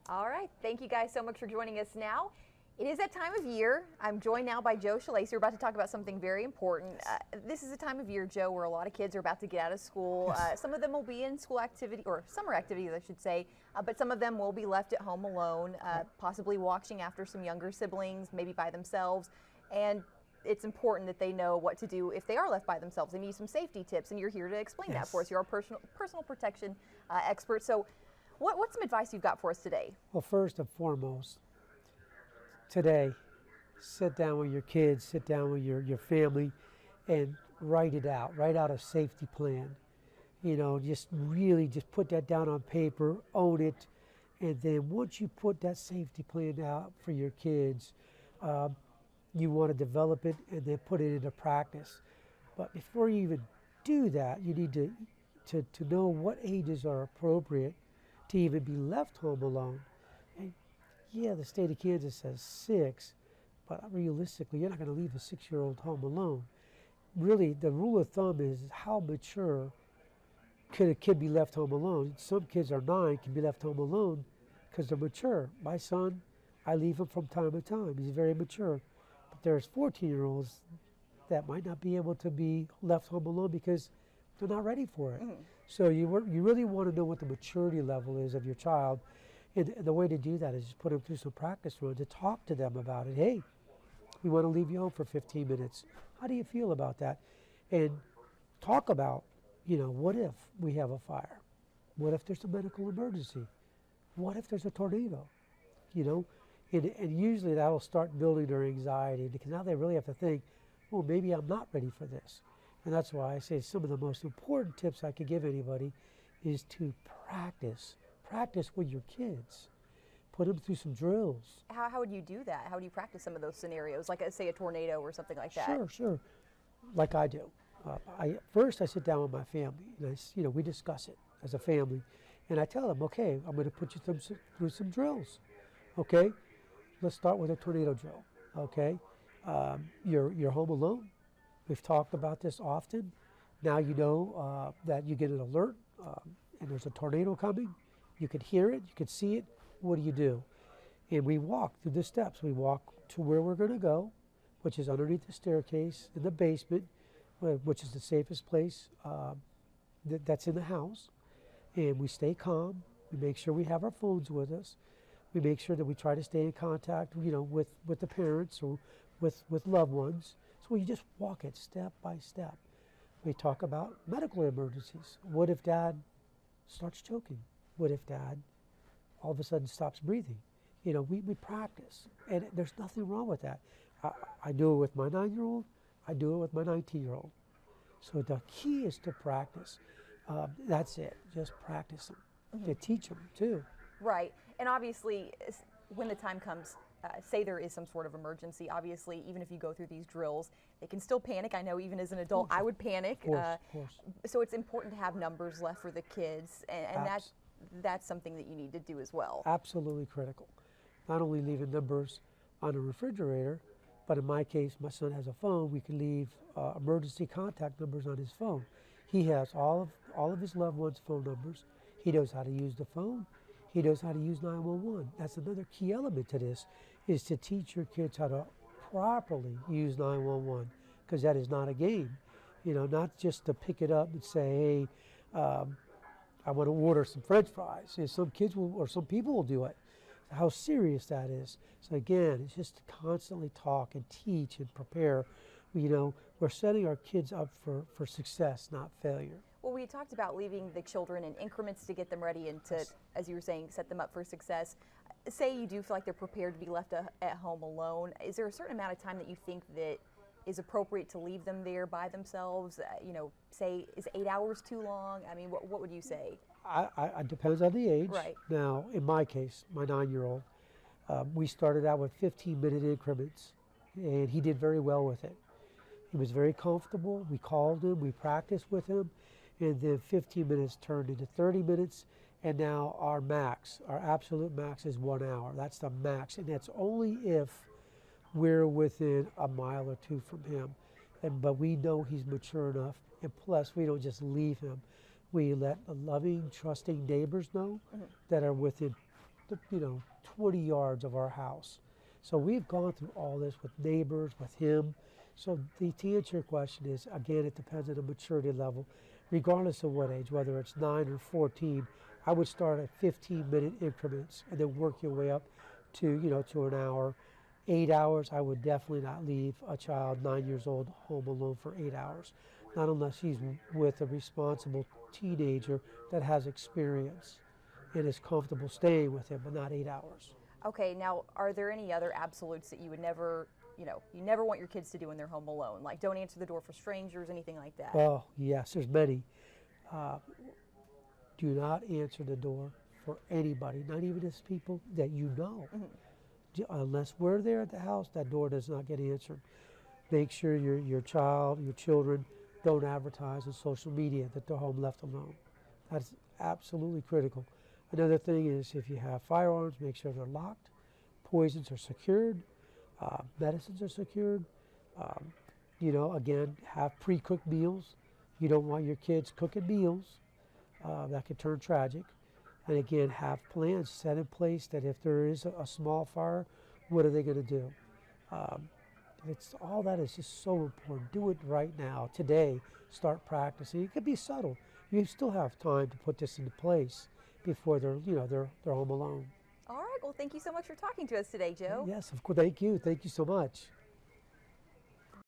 All right. Thank you guys so much for joining us now. It is that time of year. I'm joined now by Joe Schillaci. We're about to talk about something very important. This is a time of year, Joe, where a lot of kids are about to get out of school. Some of them will be in school activity, or summer activities, I should say, but some of them will be left at home alone, possibly watching after some younger siblings, maybe by themselves. And it's important that they know what to do if they are left by themselves. They need some safety tips, and you're here to explain that for us. You're our personal protection expert. So what's some advice you've got for us today? Well, first and foremost, today, sit down with your kids, sit down with your family, and write it out. Write out a safety plan. You know, just really just put that down on paper, own it, and then once you put that safety plan out for your kids, you want to develop it and then put it into practice. But before you even do that, you need to know what ages are appropriate to even be left home alone. And yeah, the state of Kansas says 6, but realistically, you're not going to leave a 6-year-old home alone. Really, the rule of thumb is how mature could a kid be left home alone. Some kids are 9, can be left home alone because they're mature. My son, I leave him from time to time. He's very mature. But there's 14-year-olds that might not be able to be left home alone because they're not ready for it. So you really want to know what the maturity level is of your child. And the way to do that is just put them through some practice runs to talk to them about it. Hey, we want to leave you home for 15 minutes. How do you feel about that? And talk about, you know, what if we have a fire? What if there's a medical emergency? What if there's a tornado? You know, and usually that'll start building their anxiety because now they really have to think, well, maybe I'm not ready for this. And that's why I say some of the most important tips I could give anybody is to practice. Practice with your kids. Put them through some drills. How would you do that? How do you practice some of those scenarios, like say a tornado or something like that? Sure. Like I do. First I sit down with my family, and we discuss it as a family, and I tell them, okay, I'm going to put you through some drills. Okay, let's start with a tornado drill. Okay, you're home alone. We've talked about this often. Now you know that you get an alert and there's a tornado coming. You can hear it, you can see it. What do? And we walk through the steps. We walk to where we're going to go, which is underneath the staircase in the basement, which is the safest place that's in the house. And we stay calm. We make sure we have our phones with us. We make sure that we try to stay in contact, with the parents or with loved ones. So we just walk it step by step. We talk about medical emergencies. What if Dad starts choking? What if Dad all of a sudden stops breathing? You know, we practice, and there's nothing wrong with that. I do it with my 9-year-old. I do it with my 19-year-old. So the key is to practice. That's it, just practice them. To teach them too. Right, and obviously when the time comes, say there is some sort of emergency, obviously even if you go through these drills, they can still panic. I know even as an adult I would panic. Of course. So it's important to have numbers left for the kids, and that's something that you need to do as well. Absolutely critical. Not only leaving numbers on a refrigerator, but in my case, my son has a phone. We can leave emergency contact numbers on his phone. He has all of his loved ones' phone numbers. He knows how to use the phone. He knows how to use 911. That's another key element to this, is to teach your kids how to properly use 911, because that is not a game. You know, not just to pick it up and say, hey, I want to order some French fries. And some kids will, or some people will do it. How serious that is. So again, it's just to constantly talk and teach and prepare. You know, we're setting our kids up for success, not failure. Well, we talked about leaving the children in increments to get them ready and to, as you were saying, set them up for success. Say you do feel like they're prepared to be left at home alone. Is there a certain amount of time that you think that is appropriate to leave them there by themselves? Say, is 8 hours too long? I mean, what would you say? It depends on the age. Right. Now, in my case, my 9-year-old, we started out with 15-minute increments, and he did very well with it. He was very comfortable. We called him, we practiced with him, and then 15 minutes turned into 30 minutes, and now our absolute max is 1 hour. That's the max, and that's only if we're within a mile or two from him. But we know he's mature enough, and plus we don't just leave him. We let the loving, trusting neighbors know that are within 20 yards of our house. So we've gone through all this with neighbors, with him. So to answer your question is, again, it depends on the maturity level. Regardless of what age, whether it's 9 or 14, I would start at 15-minute increments and then work your way up to an hour. 8 hours, I would definitely not leave a child 9 years old home alone for 8 hours. Not unless he's with a responsible teenager that has experience and is comfortable staying with him, but not 8 hours. Okay, now are there any other absolutes that you would never, you never want your kids to do when they're home alone? Like don't answer the door for strangers, anything like that? Well, yes, there's many. Do not answer the door for anybody, not even as people that you know. Unless we're there at the house, that door does not get answered. Make sure your children don't advertise on social media that they're home left alone. That's absolutely critical. Another thing is if you have firearms, make sure they're locked. Poisons are secured. Medicines are secured. Again, have pre-cooked meals. You don't want your kids cooking meals. That could turn tragic. And again, have plans set in place that if there is a small fire, what are they going to do? All that is just so important. Do it right now, today. Start practicing. It could be subtle. You still have time to put this into place before they're home alone. All right. Well, thank you so much for talking to us today, Joe. Yes, of course. Thank you. Thank you so much.